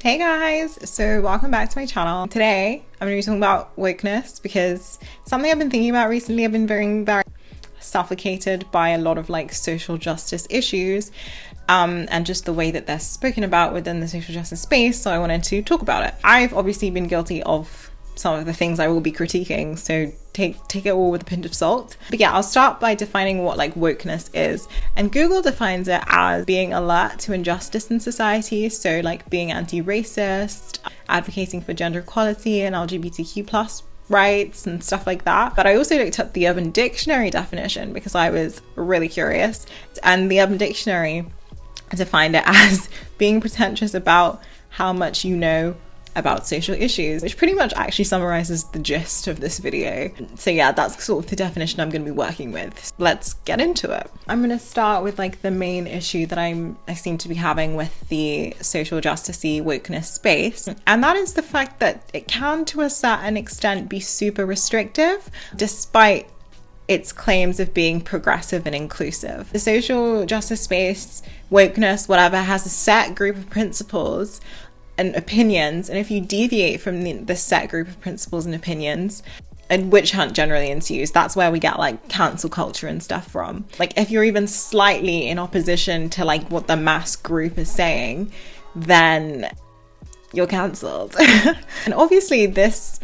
Hey guys, so welcome back to my channel. Today I'm going to be talking about wokeness because it's something I've been thinking about recently. I've been very suffocated by a lot of social justice issues and just the way that they're spoken about within the social justice space, so I wanted to talk about it. I've obviously been guilty of some of the things I will be critiquing, so take it all with a pinch of salt. But yeah, I'll start by defining what wokeness is. And Google defines it as being alert to injustice in society, so being anti-racist, advocating for gender equality and LGBTQ plus rights and stuff like that. But I also looked up the Urban Dictionary definition because I was really curious, and the Urban Dictionary defined it as being pretentious about how much you know about social issues, which pretty much actually summarizes the gist of this video. So yeah, that's sort of the definition I'm going to be working with. Let's get into it. I'm going to start with the main issue that I seem to be having with the social justice-y wokeness space, and that is the fact that it can to a certain extent be super restrictive despite its claims of being progressive and inclusive. The social justice space, wokeness, whatever, has a set group of principles and opinions, and if you deviate from the set group of principles and opinions, and witch hunt generally ensues. That's where we get cancel culture and stuff from. If you're even slightly in opposition to what the mass group is saying, then you're cancelled. And obviously this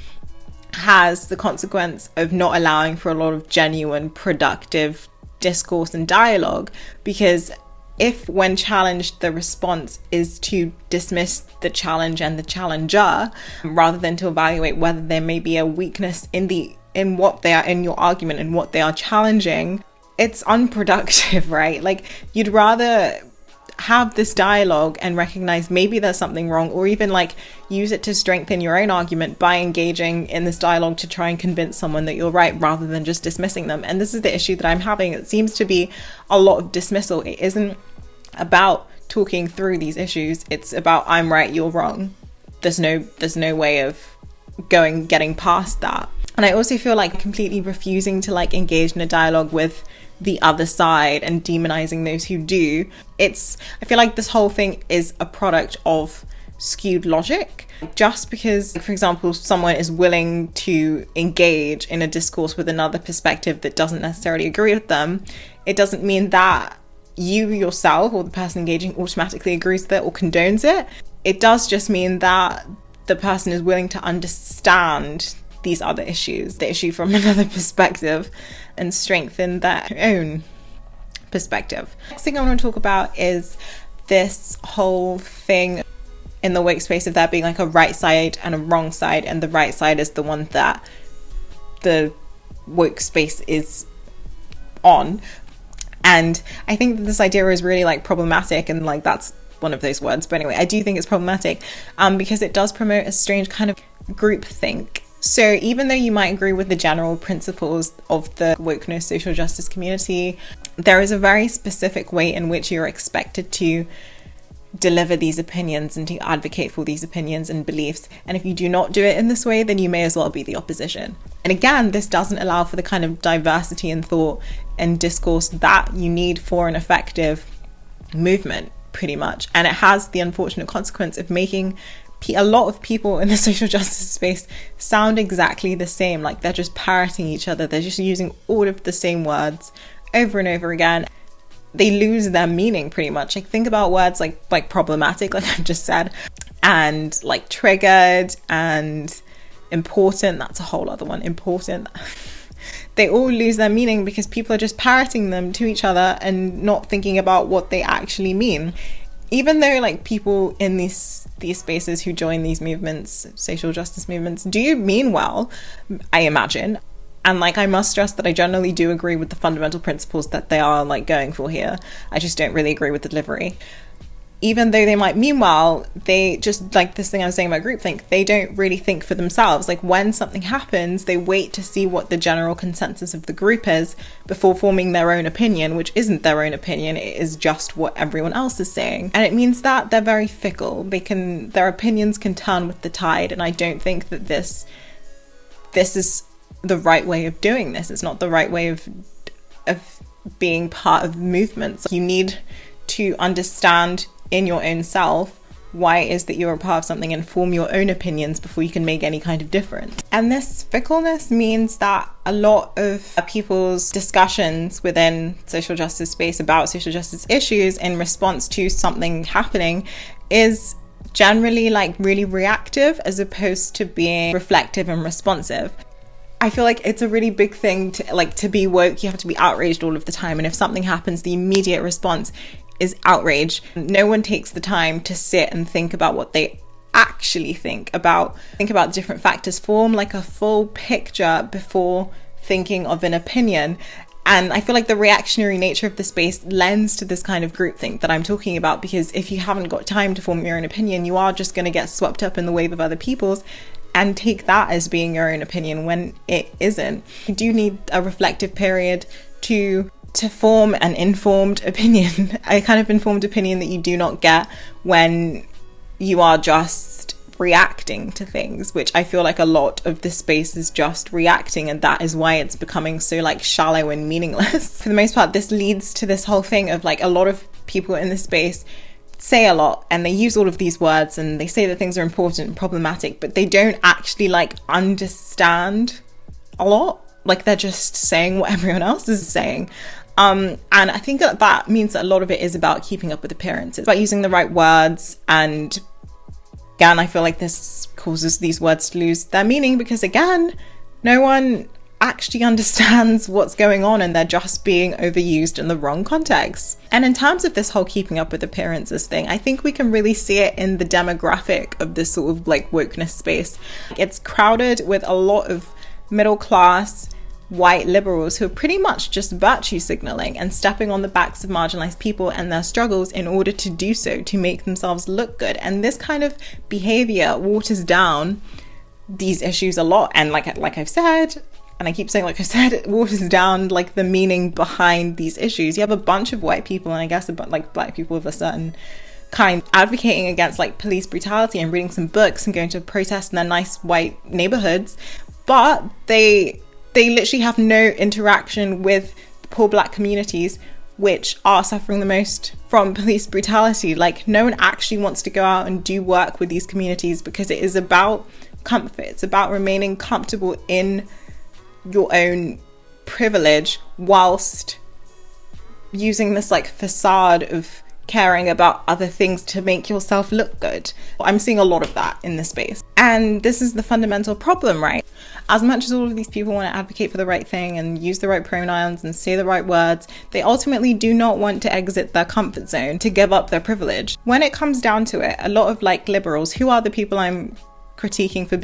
has the consequence of not allowing for a lot of genuine productive discourse and dialogue, because if, when challenged, the response is to dismiss the challenge and the challenger, rather than to evaluate whether there may be a weakness in your argument and what they are challenging, it's unproductive, right? You'd rather have this dialogue and recognize maybe there's something wrong, or even use it to strengthen your own argument by engaging in this dialogue to try and convince someone that you're right, rather than just dismissing them. And this is the issue that I'm having. It seems to be a lot of dismissal. It isn't about talking through these issues. It's about I'm right, you're wrong. There's no way of getting past that. And I also feel completely refusing to engage in a dialogue with the other side and demonizing those who do. I feel this whole thing is a product of skewed logic. Just because, for example, someone is willing to engage in a discourse with another perspective that doesn't necessarily agree with them, it doesn't mean that you yourself or the person engaging automatically agrees with it or condones it. It does just mean that the person is willing to understand these other issues, the issue from another perspective, and strengthen their own perspective. Next thing I want to talk about is this whole thing in the woke space of there being a right side and a wrong side, and the right side is the one that the woke space is on. And I think that this idea is really problematic, and that's one of those words. But anyway, I do think it's problematic because it does promote a strange kind of groupthink. So even though you might agree with the general principles of the wokeness social justice community, there is a very specific way in which you're expected to deliver these opinions and to advocate for these opinions and beliefs. And if you do not do it in this way, then you may as well be the opposition. And again, this doesn't allow for the kind of diversity in thought and discourse that you need for an effective movement, pretty much. And it has the unfortunate consequence of making a lot of people in the social justice space sound exactly the same. They're just parroting each other. They're just using all of the same words over and over again. They lose their meaning pretty much. Think about words like problematic, I've just said, and triggered and important. That's a whole other one. Important. They all lose their meaning because people are just parroting them to each other and not thinking about what they actually mean. Even though people in these spaces who join these movements, social justice movements, do mean well, I imagine. And I must stress that I generally do agree with the fundamental principles that they are going for here. I just don't really agree with the delivery. Even though they might mean well, they just, this thing I was saying about groupthink, they don't really think for themselves. When something happens, they wait to see what the general consensus of the group is before forming their own opinion, which isn't their own opinion. It is just what everyone else is saying. And it means that they're very fickle. Their opinions can turn with the tide. And I don't think that this is the right way of doing this. It's not the right way of being part of movements. You need to understand in your own self why it is that you're a part of something and form your own opinions before you can make any kind of difference. And this fickleness means that a lot of people's discussions within social justice space about social justice issues in response to something happening is generally like really reactive as opposed to being reflective and responsive. I feel like it's a really big thing to be woke. You have to be outraged all of the time, and if something happens, the immediate response is outrage. No one takes the time to sit and think about what they actually think about different factors, form like a full picture before thinking of an opinion. And I feel like the reactionary nature of the space lends to this kind of groupthink that I'm talking about, because if you haven't got time to form your own opinion, you are just going to get swept up in the wave of other people's and take that as being your own opinion when it isn't. You do need a reflective period to form an informed opinion, a kind of informed opinion that you do not get when you are just reacting to things, which I feel like a lot of this space is just reacting, and that is why it's becoming so like shallow and meaningless. For the most part, this leads to this whole thing of like a lot of people in this space say a lot and they use all of these words and they say that things are important and problematic, but they don't actually like understand a lot. Like they're just saying what everyone else is saying. And I think that means that a lot of it is about keeping up with appearances, about using the right words. And again, I feel like this causes these words to lose their meaning because again, no one actually understands what's going on and they're just being overused in the wrong context. And in terms of this whole keeping up with appearances thing, I think we can really see it in the demographic of this sort of like wokeness space. It's crowded with a lot of middle class white liberals who are pretty much just virtue signaling and stepping on the backs of marginalized people and their struggles in order to do so, to make themselves look good. And this kind of behavior waters down these issues a lot. And like I've said, and I keep saying like I said, it waters down like the meaning behind these issues. You have a bunch of white people, and I guess like black people of a certain kind, advocating against like police brutality and reading some books and going to protests in their nice white neighborhoods, but they literally have no interaction with the poor black communities which are suffering the most from police brutality. Like no one actually wants to go out and do work with these communities because it is about comfort. It's about remaining comfortable in your own privilege whilst using this like facade of caring about other things to make yourself look good. I'm seeing a lot of that in this space. And this is the fundamental problem, right? As much as all of these people want to advocate for the right thing and use the right pronouns and say the right words, they ultimately do not want to exit their comfort zone, to give up their privilege. When it comes down to it, a lot of like liberals, who are the people I'm critiquing for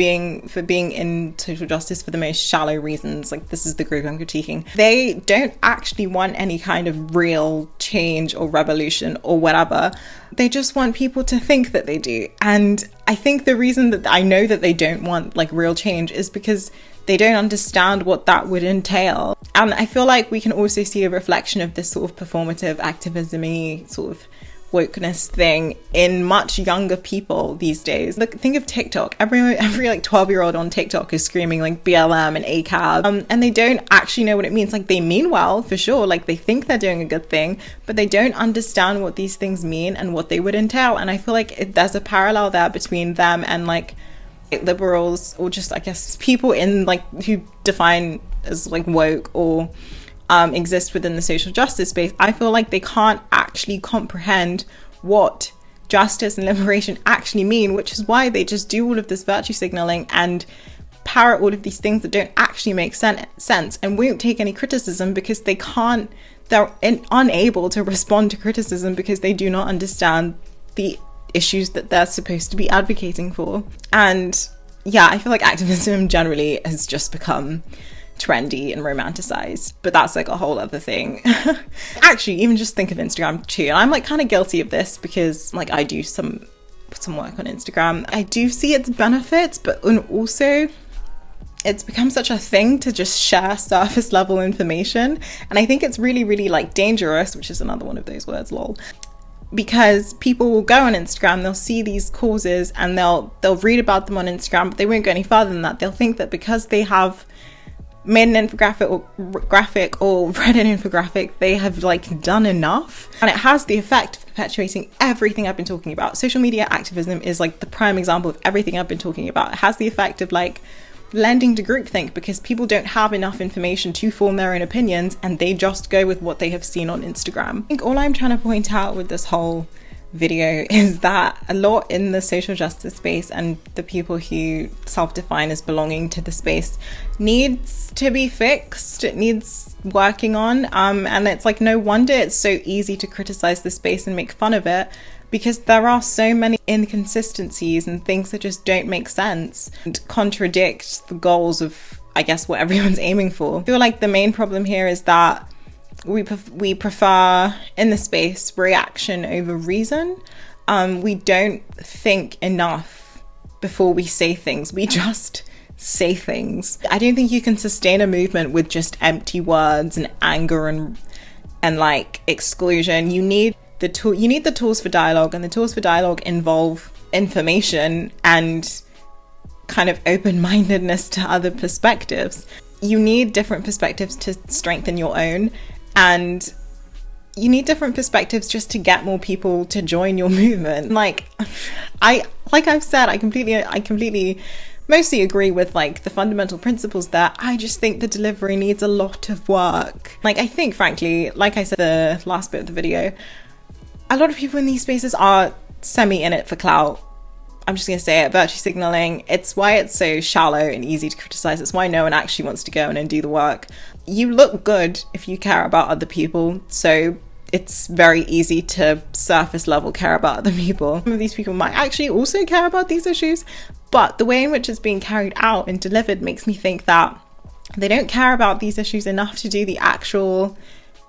being in social justice for the most shallow reasons, like this is the group I'm critiquing, they don't actually want any kind of real change or revolution or whatever. They just want people to think that they do. And I think the reason that I know that they don't want like real change is because they don't understand what that would entail. And I feel like we can also see a reflection of this sort of performative activism-y sort of wokeness thing in much younger people these days. Look, think of TikTok. Every like 12-year-old on TikTok is screaming like BLM and ACAB, and they don't actually know what it means. Like they mean well for sure, like they think they're doing a good thing, but they don't understand what these things mean and what they would entail. And I feel like there's a parallel there between them and like liberals, or just I guess people in like who define as like woke or exist within the social justice space. I feel like they can't actually comprehend what justice and liberation actually mean, which is why they just do all of this virtue signaling and parrot all of these things that don't actually make sense and won't take any criticism because they're unable to respond to criticism because they do not understand the issues that they're supposed to be advocating for. And yeah, I feel like activism generally has just become trendy and romanticized, but that's like a whole other thing. Actually, even just think of Instagram too, and I'm like kind of guilty of this because like I do some work on Instagram. I do see its benefits, but also it's become such a thing to just share surface level information, and I think it's really, really like dangerous, which is another one of those words, lol, because people will go on Instagram, they'll see these causes and they'll read about them on Instagram, but they won't go any further than that. They'll think that because they have made an infographic or graphic or read an infographic, they have like done enough, and it has the effect of perpetuating everything I've been talking about. Social media activism is like the prime example of everything I've been talking about. It has the effect of like lending to groupthink, because people don't have enough information to form their own opinions and they just go with what they have seen on Instagram. I think all I'm trying to point out with this whole video is that a lot in the social justice space and the people who self-define as belonging to the space needs to be fixed. It needs working on, and it's like no wonder it's so easy to criticize the space and make fun of it, because there are so many inconsistencies and things that just don't make sense and contradict the goals of, I guess, what everyone's aiming for. I feel like the main problem here is that we prefer in the space reaction over reason. We don't think enough before we say things. We just say things. I don't think you can sustain a movement with just empty words and anger and like exclusion. You need the tools for dialogue, and the tools for dialogue involve information and kind of open-mindedness to other perspectives. You need different perspectives to strengthen your own, and you need different perspectives just to get more people to join your movement. Like I've said, I completely mostly agree with like the fundamental principles there. I just think the delivery needs a lot of work. Like, I think frankly, like I said the last bit of the video, a lot of people in these spaces are semi in it for clout. I'm just gonna say it, virtue signaling. It's why it's so shallow and easy to criticize. It's why no one actually wants to go in and do the work. You look good if you care about other people, so it's very easy to surface level care about other people. Some of these people might actually also care about these issues, but the way in which it's being carried out and delivered makes me think that they don't care about these issues enough to do the actual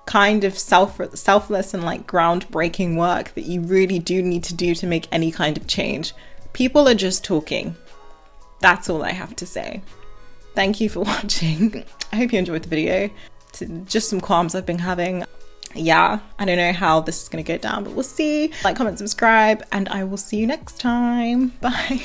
kind of selfless and like groundbreaking work that you really do need to do to make any kind of change. People are just talking. That's all I have to say. Thank you for watching. I hope you enjoyed the video. Just some qualms I've been having. Yeah, I don't know how this is gonna go down, but we'll see. Like, comment, subscribe, and I will see you next time. Bye.